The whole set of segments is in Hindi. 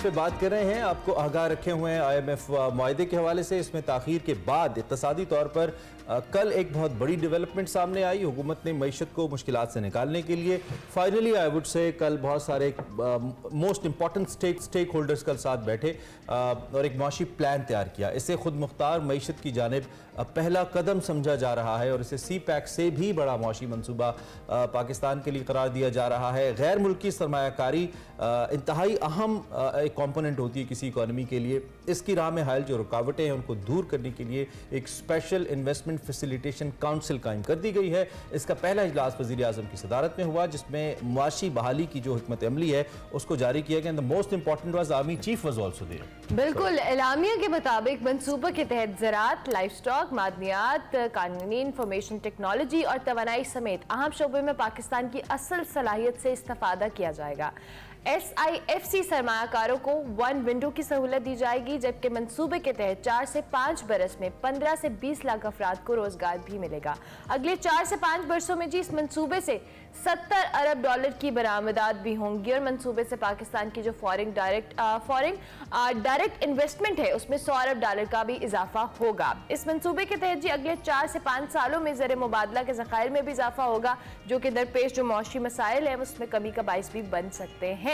पे बात कर रहे हैं, आपको आगाह रखे हुए हैं IMF मुआहदे के हवाले से। इसमें ताखीर के बाद इक़्तिसादी तौर पर कल एक बहुत बड़ी डेवलपमेंट सामने आई। हुकूमत ने मईशत को मुश्किलात से निकालने के लिए फाइनली आई वुड से कल बहुत सारे मोस्ट इंपॉर्टेंट स्टेक होल्डर्स कल साथ बैठे और एक माशी प्लान तैयार किया। इसे खुद मुख्तार मईशत की जानिब पहला कदम समझा जा रहा है और इसे CPEC से भी बड़ा माशी मनसूबा पाकिस्तान के लिए करार दिया जा रहा है। गैर मुल्की सरमायाकारी इंतहाई अहम एक कॉम्पोनेंट होती है किसी इकॉनमी के लिए। इसकी राह में हायल जो रुकावटें हैं उनको दूर करने के लिए एक स्पेशल इन्वेस्टमेंट फैसिलिटेशन काउंसिल कायम कर दी गई है। इसका पहला इजलास वज़ीर आज़म की सदारत में हुआ, जिसमें मुआशी बहाली की जो हिकमत अमली है उसको जारी किया गया। The most important was army chief was also there. बिल्कुल, एलामिया के मुताबिक मंसूबे के तहत ज़राअत, लाइफ स्टॉक, मादनियात, कानूनी, इंफॉर्मेशन टेक्नोलॉजी और तवानाई समेत अहम शोबे में पाकिस्तान की असल सलाहियत से इस्तेफादा किया जाएगा। SIFC सरमायाकारों को 1 विंडो की सहूलत दी जाएगी, जबकि मंसूबे के तहत 4 से 5 बरस में 15 से 20 लाख अफराद को रोजगार भी मिलेगा। अगले 4 से 5 बरसों में जी इस मंसूबे से $70 अरब की बरामदात भी होंगी और मंसूबे से पाकिस्तान की जो फॉरेन डायरेक्ट इन्वेस्टमेंट है उसमें $100 अरब का भी इजाफा होगा। इस मंसूबे के तहत जी अगले 4 से 5 सालों में ज़र मुबादला के ज़खायर में भी इजाफा होगा, जो कि दरपेश जो मौशी मसाइल है उसमें कमी का बाइस भी बन सकते हैं।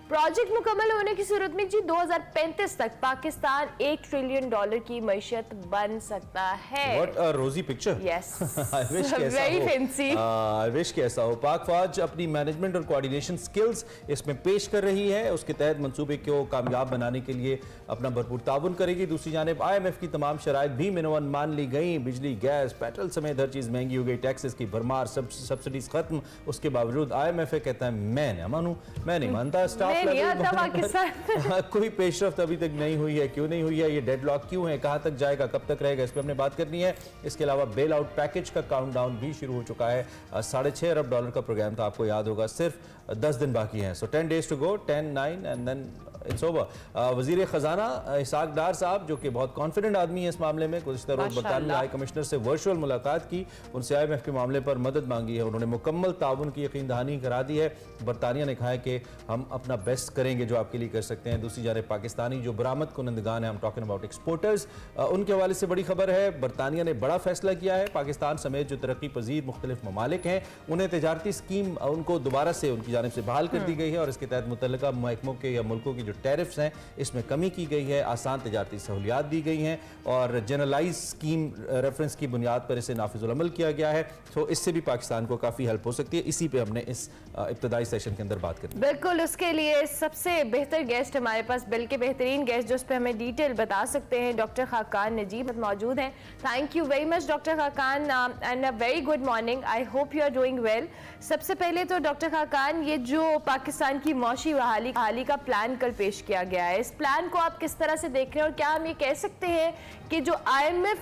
प्रोजेक्ट मुकम्मल होने की सूरत में जी 2035 तक पाकिस्तान $1 ट्रिलियन की मईशत बन सकता है। What a rosy picture. Yes. I wish Very fancy. I wish कि ऐसा हो। पाक फौज अपनी मैनेजमेंट और कोऑर्डिनेशन स्किल्स इसमें पेश कर रही है। उसके तहत मंसूबे को कामयाब बनाने के लिए अपना भरपूर ताउन करेगी। दूसरी जानिब IMF की तमाम शराइत भी मिनवन मान ली गई। बिजली, गैस, पेट्रोल समेत हर चीज़ महंगी हो गई। टैक्सेस की भरमार, सब्सिडीज खत्म। उसके बावजूद IMF कहता है मैं न मानूं, मैं नहीं मानता। स्टाफ कोई पेशरफ्त अभी तक नहीं हुई है। क्यों नहीं हुई है? ये डेडलॉक क्यों है? कहां तक जाएगा? कब तक रहेगा? इस पर हमने बात करनी है। इसके अलावा बेल आउट पैकेज का काउंटडाउन भी शुरू हो चुका है। $6.5 अरब का प्रोग्राम था, आपको याद होगा। सिर्फ 10 दिन बाकी हैं। So 10 days to go, 10, 9 and then it's over. वजीर खजाना इसाक डार साहब, जो कि बहुत कॉन्फिडेंट आदमी है इस मामले में, गुज़िश्ता रोज़ बरतानिया हाई कमिश्नर से वर्चुअल मुलाकात की, उनसे IMF के मामले पर मदद मांगी है। उन्होंने मुकम्मल ताउन की यकीन दहानी करा दी है। बरतानिया ने कहा है कि हम अपना बेस्ट करेंगे जो आपके लिए कर सकते हैं। दूसरी जानिब पाकिस्तानी जो बरामद कुनंदगान है, हम टॉकिंग अबाउट एक्सपोर्टर्स, उनके हवाले से बड़ी खबर है। बरतानिया ने बड़ा फैसला किया है। पाकिस्तान समेत जो तरक्की पजीर मुख्तलिफ ममालिक हैं उन्हें तजारती स्कीम उनको दोबारा से उनकी जानिब से बहाल कर दी गई है और इसके तहत मुतल्लिका महकमों के या मुल्कों की जो टैरिफ्स हैं इसमें कमी की गई है। आसान तजारती सहूलियात दी गई हैं और जनरलाइज स्कीम रेफरेंस की बुनियाद पर इसे नाफिजुल अमल किया गया है। तो इससे भी पाकिस्तान को काफ़ी हेल्प हो सकती है। इसी पे हमने इस इब्तदाई सेशन के अंदर बात करी। बिल्कुल, उसके लिए सबसे बेहतर गेस्ट हमारे पास, बल्कि बेहतरीन गेस्ट जो उस पर हमें डिटेल बता सकते हैं, डॉक्टर खाकान नजीब मौजूद हैं। Thank you very much doctor Khaqan and a very good morning. I hope you are doing well. सबसे पहले तो डॉक्टर खाकान, ये जो पाकिस्तान की मौशी बहाली का प्लान कल पेश किया गया है, इस प्लान को आप किस तरह से देख रहे हैं और क्या हम ये कह सकते हैं कि जो IMF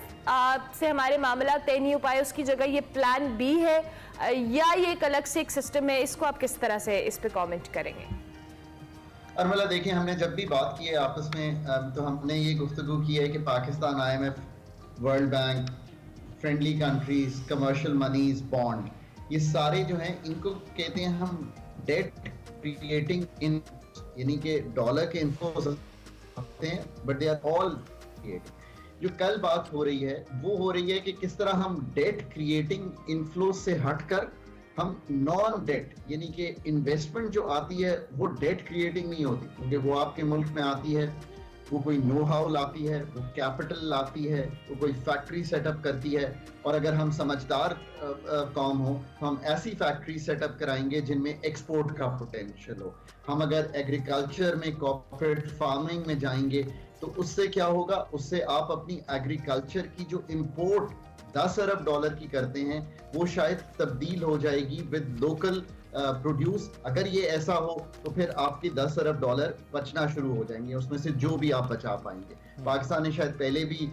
से हमारे मामला तय नहीं हो पाए उसकी जगह ये प्लान B है या ये एक अलग से एक सिस्टम है? इसको आप किस तरह से इस पे कमेंट करेंगे? अर्मला, देखिए, हमने जब भी बात की है आपस में तो हमने ये गुफ्तगू की है कि Pakistan, IMF, World Bank, friendly countries, commercial monies, bond, ये सारे जो हैं इनको कहते हैं हम डेट क्रिएटिंग इन, यानी कि डॉलर के इन्फ्लोज होते हैं, but they are all creating. जो कल बात हो रही है वो हो रही है कि किस तरह हम डेट क्रिएटिंग इनफ्लो से हटकर हम नॉन डेट, यानी कि इन्वेस्टमेंट जो आती है वो डेट क्रिएटिंग नहीं होती, क्योंकि वो आपके मुल्क में आती है, वो कोई नो हाउ लाती है, वो कैपिटल लाती है, वो कोई फैक्ट्री सेटअप करती है। और अगर हम समझदार कौम हो तो हम ऐसी फैक्ट्री सेटअप कराएंगे जिनमें एक्सपोर्ट का पोटेंशियल हो। हम अगर एग्रीकल्चर में, कॉर्पोरेट फार्मिंग में जाएंगे तो उससे क्या होगा, उससे आप अपनी एग्रीकल्चर की जो इंपोर्ट $10 अरब की करते हैं वो शायद तब्दील हो जाएगी विद लोकल प्रोड्यूस। अगर ये ऐसा हो तो फिर आपके $10 अरब बचना शुरू हो जाएंगे, उसमें से जो भी आप बचा पाएंगे। पाकिस्तान ने शायद पहले भी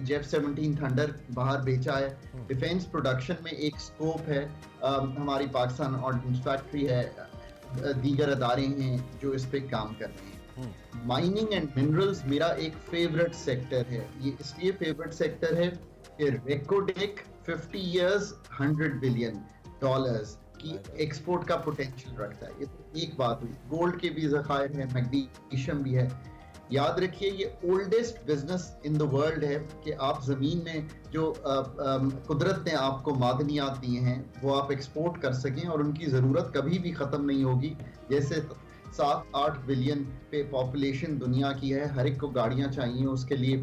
J-17 थंडर बाहर बेचा है। डिफेंस प्रोडक्शन में एक स्कोप है, हमारी पाकिस्तान ऑर्डिनेंस फैक्ट्री है, दीगर अदारे हैं जो इस पे काम कर रहे हैं। माइनिंग एंड मिनरल्स मेरा एक फेवरेट सेक्टर है। ये इसलिए फेवरेट सेक्टर है कि रेकोडेक 50 years $100 billion, कि एक्सपोर्ट का पोटेंशियल रखता है। ये तो एक बात हुई। गोल्ड के भी ज़खायर हैं, मैग्नीशियम भी है। याद रखिए ये oldest business in the world है कि आप ज़मीन में जो कुदरत ने आपको मादनियात दिए हैं वो आप एक्सपोर्ट कर सकें और उनकी ज़रूरत कभी भी ख़त्म नहीं होगी। जैसे 7-8 बिलियन पे पॉपुलेशन दुनिया की है, हर एक को गाड़ियाँ चाहिए, उसके लिए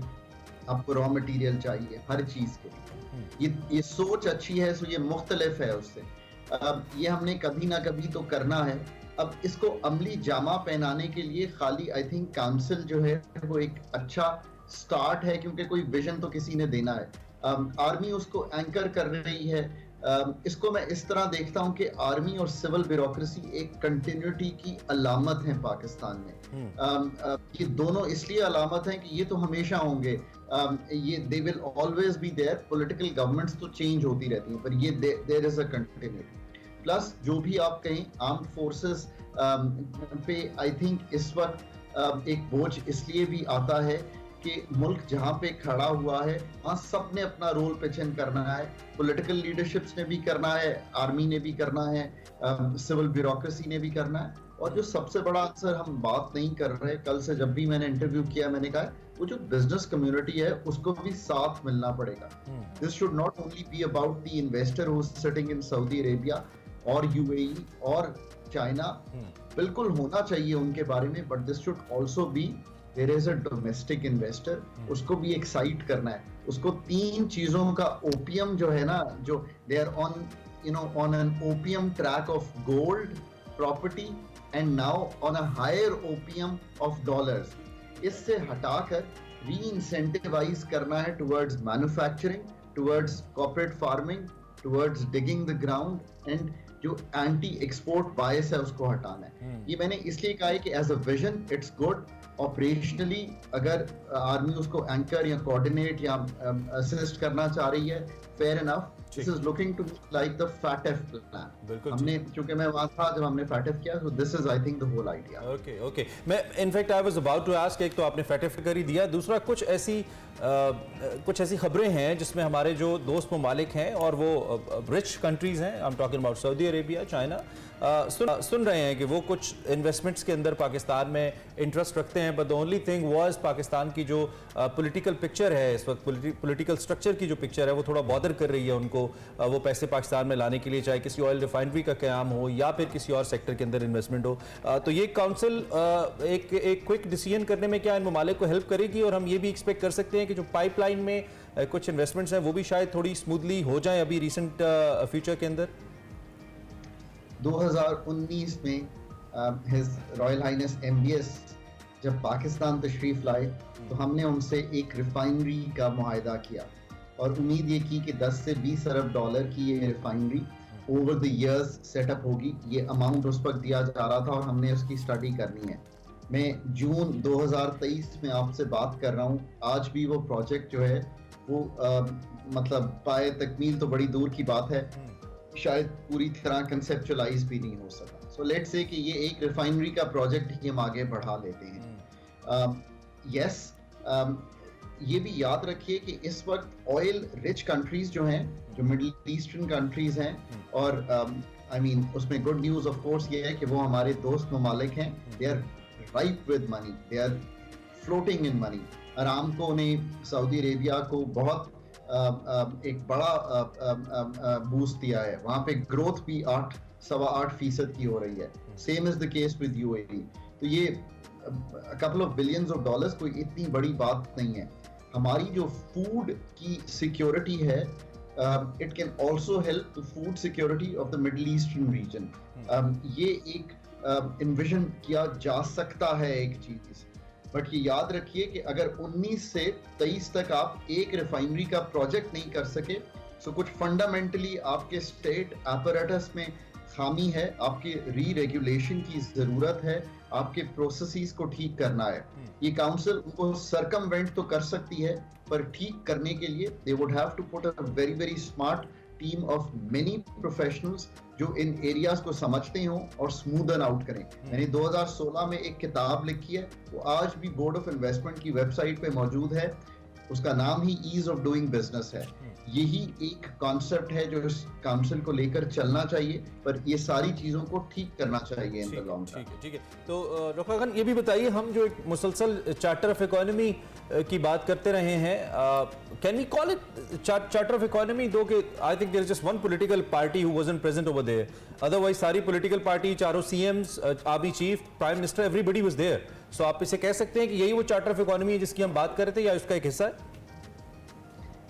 आपको रॉ मटेरियल चाहिए हर चीज़ के लिए। ये सोच अच्छी है, सो ये मुख्तलिफ है उससे। ये हमने कभी ना कभी तो करना है। अब इसको अमली जामा पहनाने के लिए खाली आई थिंक काउंसिल जो है वो एक अच्छा स्टार्ट है, क्योंकि कोई विजन तो किसी ने देना है। आर्मी उसको एंकर कर रही है। इसको मैं इस तरह देखता हूँ कि आर्मी और सिविल ब्यूरोक्रेसी एक कंटिन्यूटी की अलामत है पाकिस्तान में। ये दोनों इसलिए अलामत हैं कि ये तो हमेशा होंगे, ये they will always be there. Political governments तो चेंज होती रहती हैं, पर ये there is a continuity. Plus जो भी आप कहें आर्म्ड फोर्सेस पे आई थिंक इस वक्त एक बोझ इसलिए भी आता है कि मुल्क जहाँ पे खड़ा हुआ है वहाँ सब ने अपना रोल पिचन करना है। पॉलिटिकल लीडरशिप्स ने भी करना है, आर्मी ने भी करना है, सिविल ब्यूरोक्रेसी ने भी करना है। और जो सबसे बड़ा आंसर हम बात नहीं कर रहे, कल से जब भी मैंने इंटरव्यू किया मैंने कहा वो जो बिजनेस कम्युनिटी है उसको भी साथ मिलना पड़ेगा। This should not only be about the investor who is sitting in Saudi Arabia और यूएई और चाइना, बिल्कुल होना चाहिए उनके बारे में, but this should also be there is a domestic investor, उसको भी एक्साइट करना है। उसको 3 चीजों का ओपियम जो है ना, जो they are on an opium track of gold, property and now on a higher opium of dollars, इससे हटाकर री इंसेंटिवाइज करना है towards manufacturing, towards corporate farming, towards digging the ground, and जो एंटी एक्सपोर्ट बायस है उसको हटाना है। ये मैंने इसलिए कहा है कि as a vision it's good. Operationally अगर आर्मी उसको एंकर या कोऑर्डिनेट या असिस्ट करना चाह रही है, fair enough. This is looking to like the FATF plan. हमने चूंकि मैं वहां था जब हमने फैटेफ किया, so this is I think the whole idea. Okay मैं in fact I was about to ask, एक तो आपने फैटेफ कर ही दिया, दूसरा कुछ ऐसी खबरें हैं जिसमें हमारे जो दोस्त ममालिक हैं और वो रिच कंट्रीज हैं, I am talking about Saudi Arabia, China, सुन रहे हैं कि वो कुछ इन्वेस्टमेंट्स के अंदर पाकिस्तान में इंटरेस्ट रखते हैं। But the only thing was Pakistan की जो पॉलिटिकल पिक्चर है इस वक्त, पॉलिटिकल स्ट्रक्चर की जो पिक्चर है वो थोड़ा बॉदर कर रही है उनको वो पैसे पाकिस्तान में लाने के लिए, चाहे किसी ऑयल रिफाइनरी का क़याम हो या फिर किसी और सेक्टर के अंदर इन्वेस्टमेंट हो। तो ये काउंसिल एक क्विक डिसीजन करने में क्या इन ममालिक को हेल्प करेगी, और हम ये भी एक्सपेक्ट कर सकते हैं कि जो पाइपलाइन में कुछ इन्वेस्टमेंट्स हैं वो भी शायद थोड़ी स्मूथली हो जाए अभी रिसेंट फ्यूचर के अंदर? 2019 में हिज रॉयल हाइनेस MBS जब पाकिस्तान तशरीफ लाए तो हमने उनसे एक रिफाइनरी का मुआहदा किया और उम्मीद ये की कि 10 से 20 अरब डॉलर की ये refinery over the years setup होगी। ये अमाउंट उस वक्त दिया जा रहा था और हमने उसकी स्टडी करनी है। मैं जून 2023 में आपसे बात कर रहा हूँ, आज भी वो प्रोजेक्ट जो है वो मतलब पाए तकमील तो बड़ी दूर की बात है, शायद पूरी तरह कंसेप्चुअलाइज भी नहीं हो सका। सो लेट्स से कि ये एक रिफाइनरी का प्रोजेक्ट ही हम आगे बढ़ा लेते हैं। ये भी याद रखिए कि इस वक्त ऑयल रिच कंट्रीज जो हैं, जो मिडिल ईस्टर्न कंट्रीज हैं, और आई मीन उसमें गुड न्यूज़ ऑफ कोर्स ये है कि वो हमारे दोस्त ममालिक हैं। They are ripe with money, they are floating in money. Aramco ने सऊदी अरेबिया को बहुत एक बड़ा बूस्ट दिया है, वहाँ पे ग्रोथ भी 8.8% की हो रही है। Same is the case with UAE। तो ये couple of billions of dollars कोई इतनी बड़ी बात नहीं है। हमारी जो फूड की सिक्योरिटी है, it can also help the food security of the middle eastern region. ये एक इन्विजन किया जा सकता है एक चीज, बट ये याद रखिए कि अगर 19 से 23 तक आप एक रिफाइनरी का प्रोजेक्ट नहीं कर सके, तो कुछ फंडामेंटली आपके स्टेट apparatus में खामी है, आपके री रेगुलेशन की जरूरत है, आपके प्रोसेसेस को ठीक करना है। ये काउंसिल उनको सरकमवेंट तो कर सकती है, पर ठीक करने के लिए they would have to put a very very smart team of many professionals जो इन एरियाज को समझते हों और स्मूदन आउट करें। मैंने 2016 में एक किताब लिखी है, वो आज भी बोर्ड ऑफ इन्वेस्टमेंट की वेबसाइट पे मौजूद है। उसका नाम ही ईज ऑफ डूइंग बिजनेस है। यही एक कॉन्सेप्ट है जो इस काउंसिल को लेकर चलना चाहिए, पर ये सारी चीजों को ठीक करना चाहिए इन द लॉन्ग टर्म। ठीक है। तो डॉक्टर खान ये भी बताइए, हम जो एक मुसलसल चार्टर ऑफ इकोनॉमी की बात करते रहे हैं, can we call it charter of economy, though कि I think there is just one political party who wasn't present over there, otherwise सारी पॉलिटिकल पार्टी, चारों CMs, army chief, prime minister, everybody was there. So आप इसे कह सकते हैं कि यही वो चार्टर ऑफ इकोनॉमी है जिसकी हम बात कर रहे थे, या उसका एक हिस्सा है?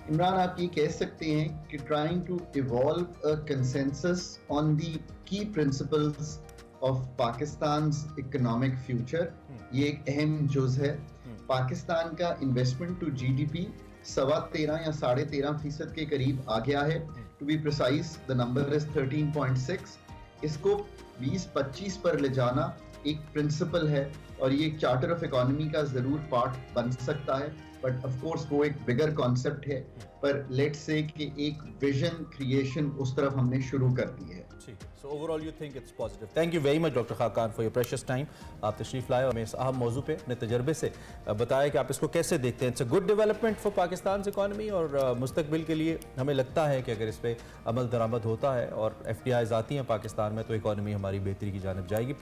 इमरान, आप ये कह सकते हैं कि trying to evolve a consensus on the key principles of Pakistan's economic future, ये एक अहम जुज है। पाकिस्तान का इन्वेस्टमेंट टू जीडीपी 13.25 या 13.5% के करीब आ गया है। To be precise the number is 13.6। इसको 20-25 पर ले जाना एक प्रिंसिपल है और ये एक चार्टर ऑफ इकोनॉमी का जरूर पार्ट बन सकता है, बट ऑफ कोर्स वो एक बिगर कॉन्सेप्ट है। पर लेट्स से कि एक विजन क्रिएशन उस तरफ हमने शुरू कर दी है। So overall you think it's positive. Thank you very much doctor Khaqan for your precious time. आप तशरीफ लाए और हमें इस अहम मौजू पे अपने तजर्बे से बताया कि आप इसको कैसे देखते हैं। It's a good development for Pakistan economy, और मुस्तकबिल के लिए हमें लगता है कि अगर इस पर अमल दरामद होता है और FDIs आती हैं पाकिस्तान में, तो इकॉनमी हमारी बेहतरी की जानिब जाएगी।